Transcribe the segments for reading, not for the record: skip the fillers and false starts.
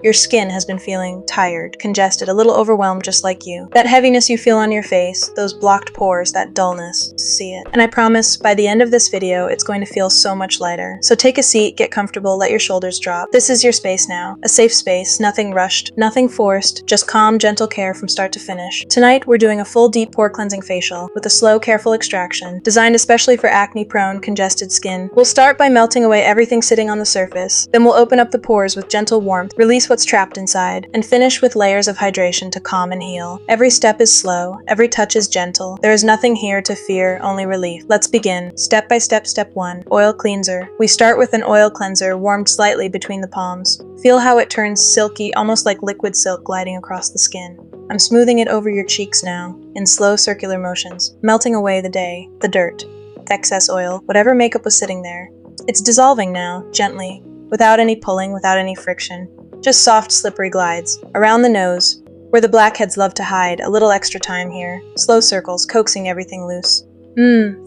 Your skin has been feeling tired, congested, a little overwhelmed just like you. That heaviness you feel on your face, those blocked pores, that dullness, see it. And I promise, by the end of this video, it's going to feel so much lighter. So take a seat, get comfortable, let your shoulders drop. This is your space now. A safe space, nothing rushed, nothing forced, just calm, gentle care from start to finish. Tonight, we're doing a full deep pore cleansing facial with a slow, careful extraction, designed especially for acne-prone, congested skin. We'll start by melting away everything sitting on the surface. Then we'll open up the pores with gentle warmth, release what's trapped inside, and finish with layers of hydration to calm and heal. Every step is slow, every touch is gentle. There is nothing here to fear, only relief. Let's begin. Step by step, step 1. Oil cleanser. We start with an oil cleanser warmed slightly between the palms. Feel how it turns silky, almost like liquid silk gliding across the skin. I'm smoothing it over your cheeks now, in slow circular motions, melting away the day, the dirt, the excess oil, whatever makeup was sitting there. It's dissolving now, gently, without any pulling, without any friction. Just soft, slippery glides. Around the nose, where the blackheads love to hide, a little extra time here. Slow circles, coaxing everything loose.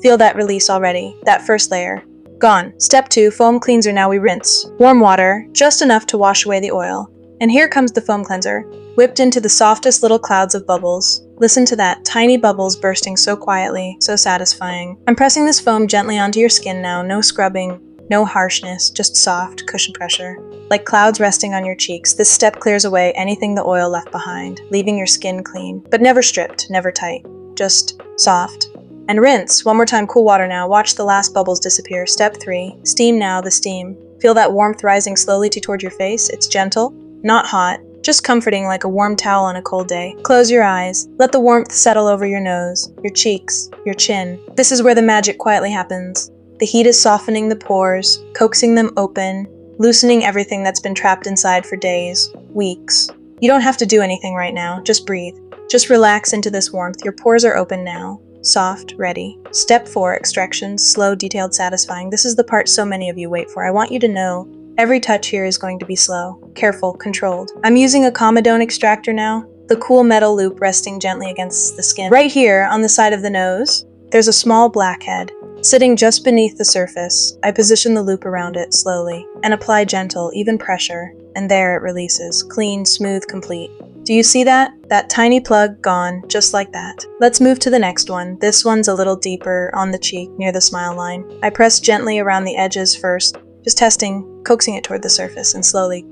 Feel that release already. That first layer. Gone. Step 2, foam cleanser. Now we rinse. Warm water, just enough to wash away the oil. And here comes the foam cleanser, whipped into the softest little clouds of bubbles. Listen to that, tiny bubbles bursting so quietly, so satisfying. I'm pressing this foam gently onto your skin now, no scrubbing, no harshness, just soft, cushion pressure. Like clouds resting on your cheeks, this step clears away anything the oil left behind, leaving your skin clean. But never stripped, never tight. Just soft. And rinse. One more time, cool water now. Watch the last bubbles disappear. Step 3. Steam now, the steam. Feel that warmth rising slowly toward your face. It's gentle, not hot, just comforting like a warm towel on a cold day. Close your eyes. Let the warmth settle over your nose, your cheeks, your chin. This is where the magic quietly happens. The heat is softening the pores, coaxing them open, loosening everything that's been trapped inside for days, weeks. You don't have to do anything right now, just breathe. Just relax into this warmth. Your pores are open now, soft, ready. Step 4, extractions, slow, detailed, satisfying. This is the part so many of you wait for. I want you to know every touch here is going to be slow, careful, controlled. I'm using a comedone extractor now, the cool metal loop resting gently against the skin. Right here on the side of the nose, there's a small blackhead. Sitting just beneath the surface, I position the loop around it slowly and apply gentle, even pressure, and there it releases, clean, smooth, complete. Do you see that? That tiny plug gone, just like that. Let's move to the next one. This one's a little deeper on the cheek near the smile line. I press gently around the edges first, just testing, coaxing it toward the surface, and slowly,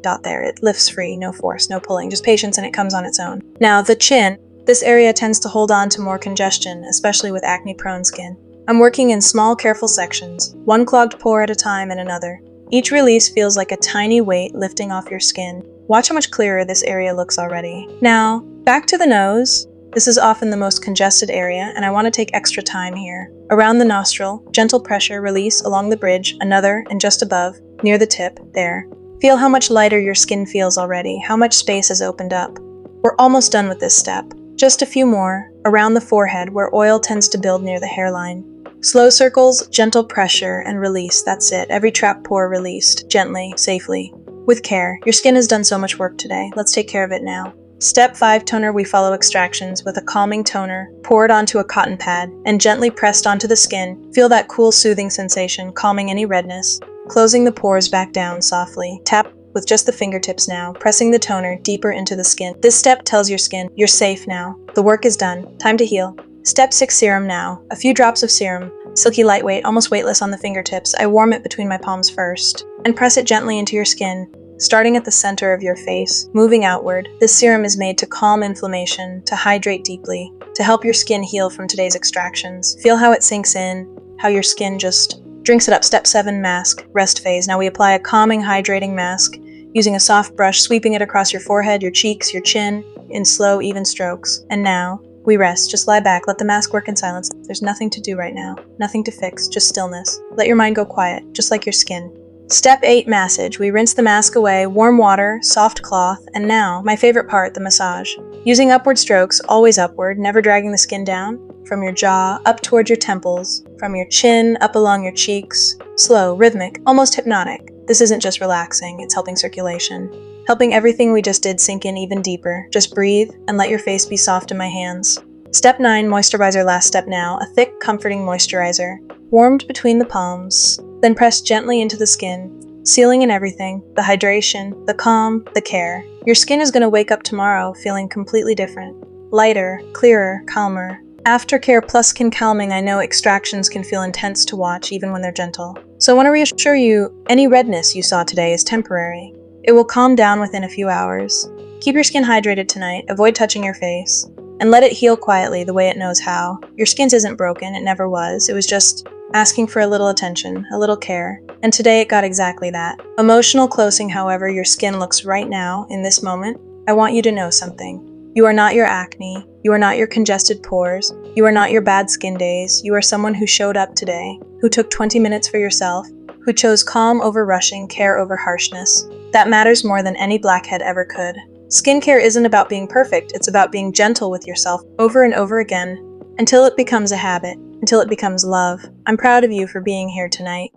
dot there. It lifts free, no force, no pulling, just patience, and it comes on its own. Now, the chin. This area tends to hold on to more congestion, especially with acne-prone skin. I'm working in small, careful sections, one clogged pore at a time and another. Each release feels like a tiny weight lifting off your skin. Watch how much clearer this area looks already. Now, back to the nose. This is often the most congested area, and I want to take extra time here. Around the nostril, gentle pressure, release along the bridge, another, and just above, near the tip, there. Feel how much lighter your skin feels already, how much space has opened up. We're almost done with this step. Just a few more, around the forehead where oil tends to build near the hairline. Slow circles, gentle pressure, and release, that's it. Every trapped pore released, gently, safely. With care. Your skin has done so much work today. Let's take care of it now. Step 5 toner, we follow extractions with a calming toner, poured onto a cotton pad, and gently pressed onto the skin. Feel that cool, soothing sensation, calming any redness. Closing the pores back down softly. Tap with just the fingertips now, pressing the toner deeper into the skin. This step tells your skin, you're safe now. The work is done. Time to heal. Step 6 serum now. A few drops of serum, silky lightweight, almost weightless on the fingertips. I warm it between my palms first, and press it gently into your skin, starting at the center of your face, moving outward. This serum is made to calm inflammation, to hydrate deeply, to help your skin heal from today's extractions. Feel how it sinks in, how your skin just drinks it up. Step 7 mask, rest phase. Now we apply a calming, hydrating mask, using a soft brush, sweeping it across your forehead, your cheeks, your chin, in slow, even strokes. And now, we rest. Just lie back. Let the mask work in silence. There's nothing to do right now. Nothing to fix. Just stillness. Let your mind go quiet, just like your skin. Step 8 massage. We rinse the mask away, warm water, soft cloth, and now, my favorite part, the massage. Using upward strokes, always upward, never dragging the skin down, from your jaw up towards your temples, from your chin up along your cheeks. Slow, rhythmic, almost hypnotic. This isn't just relaxing, it's helping circulation. Helping everything we just did sink in even deeper. Just breathe and let your face be soft in my hands. Step 9, moisturizer, last step now. A thick, comforting moisturizer. Warmed between the palms, then pressed gently into the skin. sealing in everything, the hydration, the calm, the care. Your skin is going to wake up tomorrow feeling completely different. Lighter, clearer, calmer. Aftercare plus skin calming, I know extractions can feel intense to watch even when they're gentle. So I want to reassure you, any redness you saw today is temporary. It will calm down within a few hours. Keep your skin hydrated tonight, avoid touching your face, and let it heal quietly the way it knows how. Your skin isn't broken, it never was. It was just asking for a little attention, a little care, and today it got exactly that. Emotional closing, however, your skin looks right now, in this moment. I want you to know something. You are not your acne, you are not your congested pores, you are not your bad skin days, you are someone who showed up today, who took 20 minutes for yourself, who chose calm over rushing, care over harshness. That matters more than any blackhead ever could. Skincare isn't about being perfect, it's about being gentle with yourself over and over again, until it becomes a habit, until it becomes love. I'm proud of you for being here tonight.